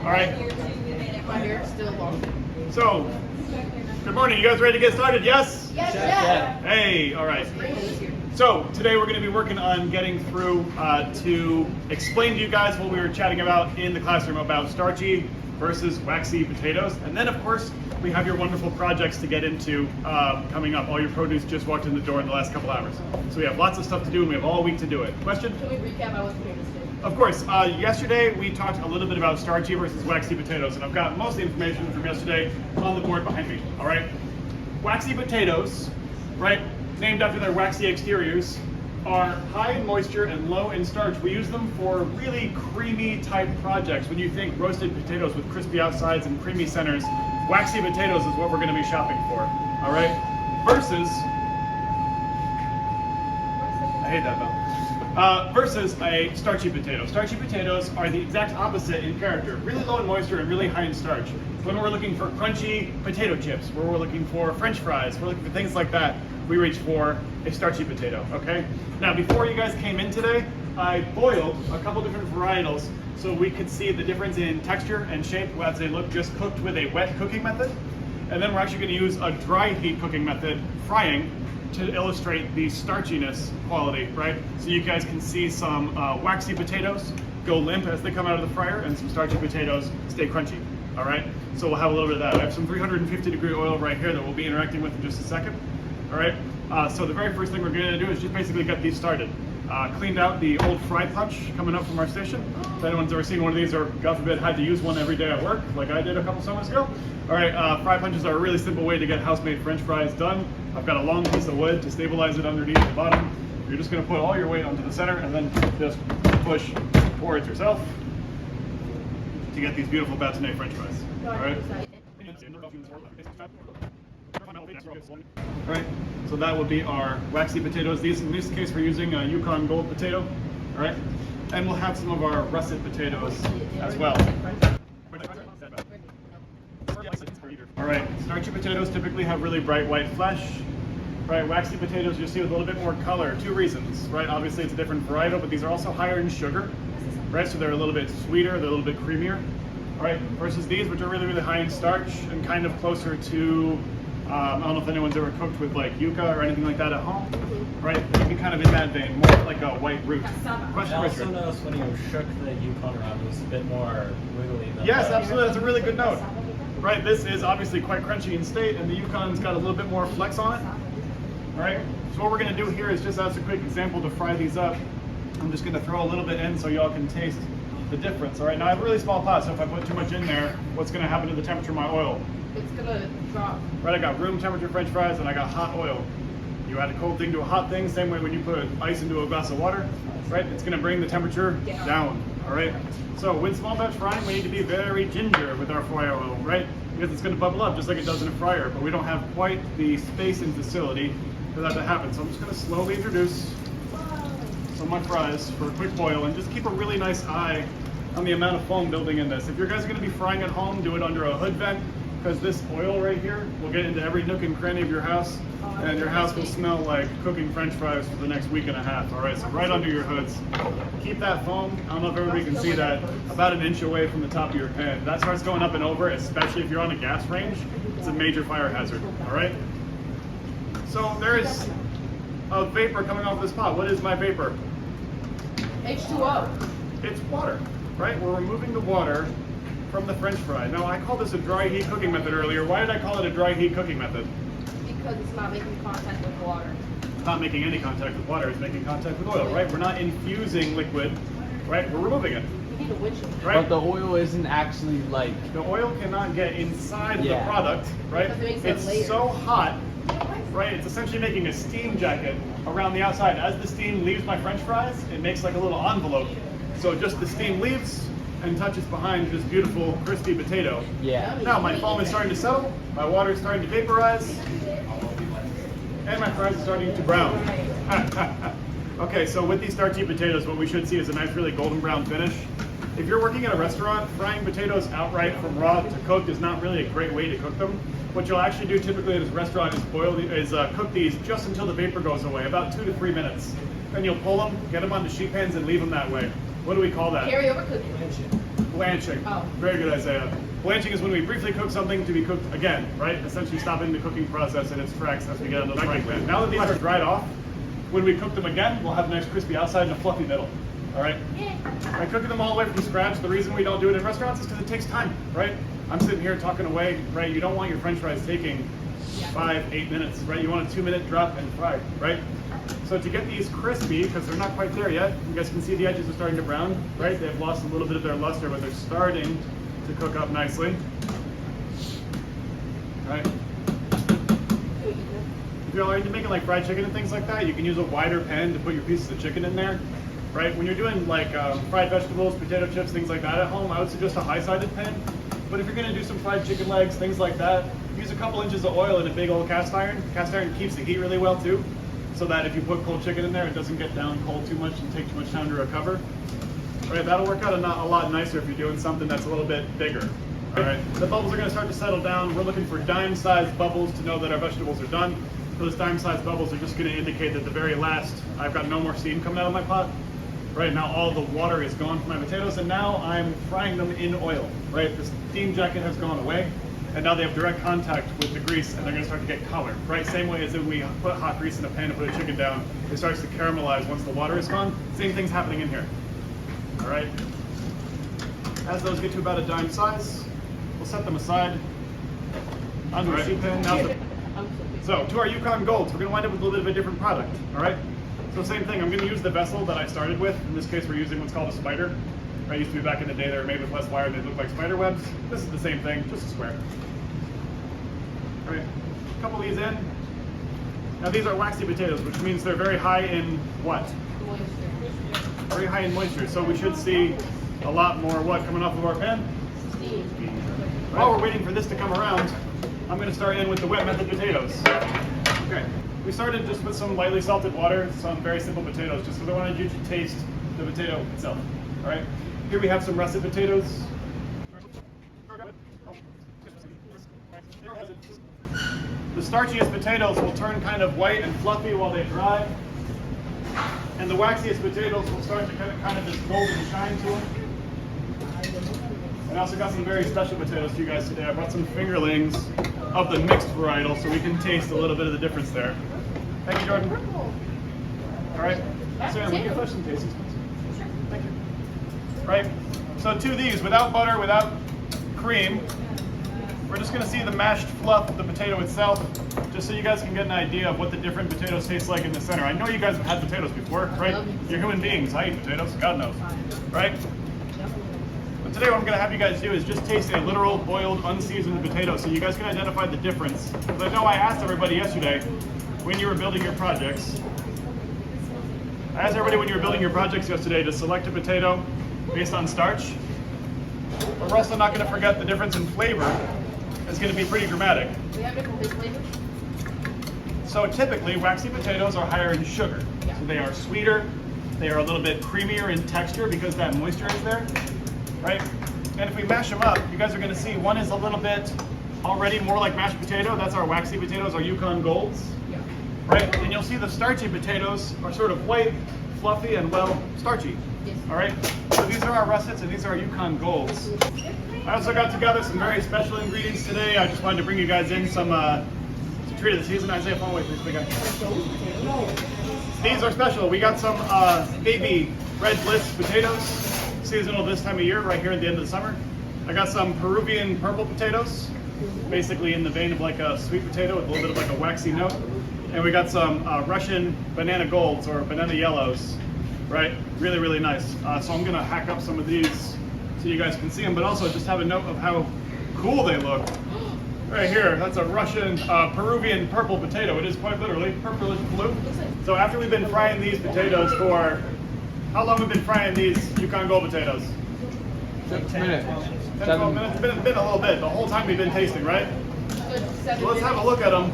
All right. My hair's still long. So, good morning. You guys ready to get started? Yes? Yes, yeah. Hey, all right. So today we're going to be working on getting through to explain to you guys what we were chatting about in the classroom about starchy versus waxy potatoes. And then of course we have your wonderful projects to get into coming up. All your produce just walked in the door in the last couple hours. So we have lots of stuff to do and we have all week to do it. Question? Can we recap what potatoes did? Of course. Yesterday we talked a little bit about starchy versus waxy potatoes, and I've got most of the information from yesterday on the board behind me. All right. Waxy potatoes, right, named after their waxy exteriors, are high in moisture and low in starch. We use them for really creamy type projects. When you think roasted potatoes with crispy outsides and creamy centers, waxy potatoes is what we're going to be shopping for. All right. Versus, I hate that though. Versus a starchy potato. Starchy potatoes are the exact opposite in character. Really low in moisture and really high in starch. When we're looking for crunchy potato chips, where we're looking for French fries, we're looking for things like that, we reach for a starchy potato, okay? Now, before you guys came in today, I boiled a couple different varietals so we could see the difference in texture and shape as they look just cooked with a wet cooking method. And then we're actually going to use a dry heat cooking method, frying, to illustrate the starchiness quality, right? So you guys can see some waxy potatoes go limp as they come out of the fryer, and some starchy potatoes stay crunchy, all right? So we'll have a little bit of that. I have some 350 degree oil right here that we'll be interacting with in just a second, all right? So the very first thing we're gonna do is just basically get these started. Cleaned out the old fry punch coming up from our station. If anyone's ever seen one of these, or God forbid had to use one every day at work, like I did a couple summers ago. All right, fry punches are a really simple way to get house-made French fries done. I've got a long piece of wood to stabilize it underneath the bottom. You're just gonna put all your weight onto the center and then just push towards yourself to get these beautiful bâtonnet French fries. All right. All right, so that would be our waxy potatoes. These, in this case, we're using a Yukon Gold potato. All right, and we'll have some of our russet potatoes as well. All right, starchy potatoes typically have really bright white flesh. Right, waxy potatoes you'll see with a little bit more color. Two reasons, right? Obviously it's a different varietal, but these are also higher in sugar, right? So they're a little bit sweeter, they're a little bit creamier. All right, versus these, which are really, really high in starch and kind of closer to, I don't know if anyone's ever cooked with like yuca or anything like that at home, right? You can kind of in that vein, more like a white root. Question, I also Richard? noticed when you shook the Yukon around, it was a bit more wiggly than Yes, the absolutely. That's a really good note. Right, this is obviously quite crunchy in state, and the Yukon's got a little bit more flex on it. All right, so what we're going to do here is just as a quick example to fry these up. I'm just going to throw a little bit in so y'all can taste the difference. All right, now I have a really small pot, so if I put too much in there, what's going to happen to the temperature of my oil? It's gonna drop. Right, I got room temperature French fries and I got hot oil. You add a cold thing to a hot thing, same way when you put ice into a glass of water, right? It's going to bring the temperature down. All right. So with small batch frying, we need to be very ginger with our fry oil, right? Because it's going to bubble up just like it does in a fryer, but we don't have quite the space and facility for that to happen. So I'm just going to slowly introduce some of my fries for a quick boil and just keep a really nice eye on the amount of foam building in this. If you guys are going to be frying at home, do it under a hood vent, because this oil right here will get into every nook and cranny of your house, and your house will smell like cooking French fries for the next week and a half. All right, so right under your hoods. Keep that foam, I don't know if everybody can see that, about an inch away from the top of your pan. If that starts going up and over, especially if you're on a gas range, it's a major fire hazard, all right? So there's a vapor coming off this pot. What is my vapor? H2O. It's water, right? We're removing the water from the French fry. Now, I called this a dry heat cooking method earlier. Why did I call it a dry heat cooking method? Because it's not making contact with water. It's not making any contact with water. It's making contact with oil, right? We're not infusing liquid, right? We're removing it, We need a windshield. right? But the oil isn't actually like... The oil cannot get inside the Yeah. product, right? Because it makes it It's layered. so hot, right? It's essentially making a steam jacket around the outside. As the steam leaves my French fries, it makes like a little envelope. So just the steam leaves and touches behind this beautiful crispy potato. Yeah. Now my foam is starting to settle, my water is starting to vaporize, and my fries are starting to brown. Okay, so with these starchy potatoes, what we should see is a nice, really golden brown finish. If you're working at a restaurant, frying potatoes outright from raw to cooked is not really a great way to cook them. What you'll actually do typically at this restaurant is cook these just until the vapor goes away, about 2 to 3 minutes. Then you'll pull them, get them onto sheet pans, and leave them that way. What do we call that? Carryover cooking. Blanching. Oh. Very good, Isaiah. Blanching is when we briefly cook something to be cooked again, right? Essentially stopping the cooking process in its tracks as we get into the frying pan. Now that these are dried off, when we cook them again, we'll have a nice crispy outside and a fluffy middle. All right? By cooking them all the way from scratch, the reason we don't do it in restaurants is because it takes time, right? I'm sitting here talking away, right? You don't want your French fries taking 5-8 minutes, right? You want a 2-minute drop and fry, right? So to get these crispy, because they're not quite there yet, you guys can see the edges are starting to brown, right? They've lost a little bit of their luster, but they're starting to cook up nicely. All right? If you're already making like fried chicken and things like that, you can use a wider pan to put your pieces of chicken in there, right? When you're doing like fried vegetables, potato chips, things like that at home, I would suggest a high-sided pan. But if you're gonna do some fried chicken legs, things like that, use a couple inches of oil in a big old cast iron. Cast iron keeps the heat really well too, so that if you put cold chicken in there, it doesn't get down cold too much and take too much time to recover. Right, that'll work out a lot nicer if you're doing something that's a little bit bigger. All right, the bubbles are gonna start to settle down. We're looking for dime-sized bubbles to know that our vegetables are done. Those dime-sized bubbles are just gonna indicate that the very last, I've got no more steam coming out of my pot. Right now, all the water is gone from my potatoes, and now I'm frying them in oil. Right, the steam jacket has gone away, and now they have direct contact with the grease, and they're going to start to get color. Right, same way as when we put hot grease in a pan and put a chicken down, it starts to caramelize once the water is gone. Same thing's happening in here. All right. As those get to about a dime size, we'll set them aside onto a sheet pan. So to our Yukon Golds, we're going to wind up with a little bit of a different product. All right. So same thing, I'm going to use the vessel that I started with. In this case, we're using what's called a spider. Right, used to be back in the day, they were made with less wire, they look like spider webs. This is the same thing, just a square. All right, a couple of these in. Now these are waxy potatoes, which means they're very high in what? Moisture. Very high in moisture. So we should see a lot more what coming off of our pan? Steam. While we're waiting for this to come around, I'm going to start in with the wet method potatoes. Okay. We started just with some lightly salted water, some very simple potatoes, just because I wanted you to taste the potato itself. All right. Here we have some russet potatoes. The starchiest potatoes will turn kind of white and fluffy while they dry, and the waxiest potatoes will start to get kind of this golden shine to them. I also got some very special potatoes for you guys today. I brought some fingerlings of the mixed varietal, so we can taste a little bit of the difference there. Thank you, Jordan. All right. Sarah, will you flush some tasting spoons? Thank you. Right. So to these, without butter, without cream, we're just going to see the mashed fluff of the potato itself, just so you guys can get an idea of what the different potatoes taste like in the center. I know you guys have had potatoes before, right? You're human beings. I eat potatoes. God knows, right? But today what I'm going to have you guys do is just taste a literal boiled, unseasoned potato so you guys can identify the difference. Because I know I asked everybody yesterday when you were building your projects. I asked everybody when you were building your projects yesterday to select a potato based on starch. But we're also not going to forget the difference in flavor. It's going to be pretty dramatic. We have different big flavors. So typically, waxy potatoes are higher in sugar. Yeah. So they are sweeter, they are a little bit creamier in texture because that moisture is there, right? And if we mash them up, you guys are going to see one is a little bit already more like mashed potato. That's our waxy potatoes, our Yukon Golds, Yeah. right? And you'll see the starchy potatoes are sort of white, fluffy, and well, starchy. Yes. All right? So these are our russets and these are our Yukon Golds. I also got together some very special ingredients today. I just wanted to bring you guys in some treat of the season. Isaiah, fall away, please, big guy. These are special. We got some baby red bliss potatoes, seasonal this time of year, right here at the end of the summer. I got some Peruvian purple potatoes, basically in the vein of like a sweet potato with a little bit of like a waxy note. And we got some Russian banana golds or banana yellows, right? Really, really nice. So I'm gonna hack up some of these so you guys can see them, but also just have a note of how cool they look. Right here, that's a Russian Peruvian purple potato. It is quite literally purplish blue. So after we've been frying these potatoes for, how long have we been frying these Yukon Gold potatoes? 6 minutes. 10, 12 minutes? It's been a little bit, the whole time we've been tasting, right? Good 7 So let's have a minutes. look at them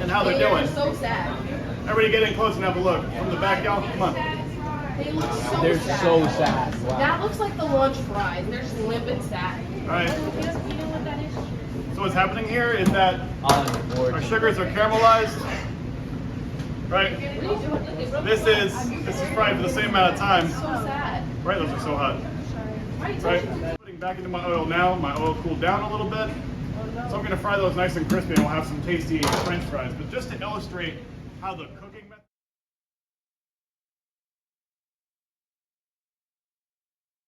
and how they're doing. So sad. Everybody get in close and have a look. From the back, y'all, come on. They look so They're sad. so sad. Wow. That looks like the lunch fries. They're just limp and sad. All right. You know what that is? So what's happening here is that our Unfortunate. sugars are caramelized, right? What are you doing? This is probably for the same amount of time. So sad. Right, those are so hot. Why are you Right, touching them? putting back into my oil now. My oil cooled down a little bit. So I'm gonna fry those nice and crispy and we'll have some tasty French fries. But just to illustrate how the cook